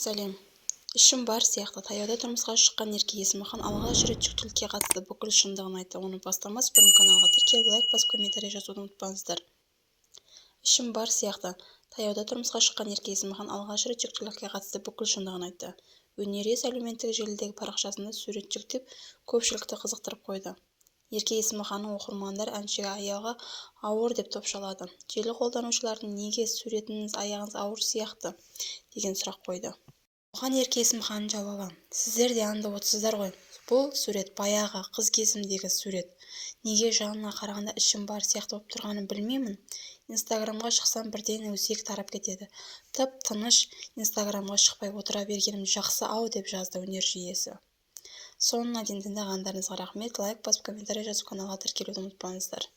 сәлем. Ішім бар сияқты таяуда тұрмысқа шыққан Ерке Есмахан алғаш рет жүктілікке қатысты бүкіл шындығын айтты. Оны бастамас бұрын каналға тіркеліп лайк басып комментарий жазуды ұмытпаңыздар. Ішім бар сияқты таяуда тұрмысқа шыққан Ерке Есмахан алғаш рет жүктілікке қатысты бүкіл шындығын айтты. Өнер иесі әлеуметтік желідегі парақшасында сурет жүктеп көпшілікті қызықтырып қойды. Ерке Есмаханның оқырмандар әншіге аяғы ауыр деп топшылады. Желі қолданушылардың неге суретіңіз аяғыңыз ауыр сияқты деген сұрақ қойды. Оған Ерке Есмаханның жауабы: сіздер де аңдып отырсыздар ғой, бұл сурет баяғы қыз кезімдегі сурет. Неге жағына қарағанда ішім бар сияқты болып тұрғанын білмеймін. Инстаграмға шықсам бірден өсек тарап кетеді. Тып-тыныш Инстаграмға шықпай отыра бергенім жақсы-ау деп жазды өнер иесі. Соңына дейін тыңдағандарыңызға рахмет. Лайк басып комментарий жазып каналға тіркелуді ұмытпаңыздар.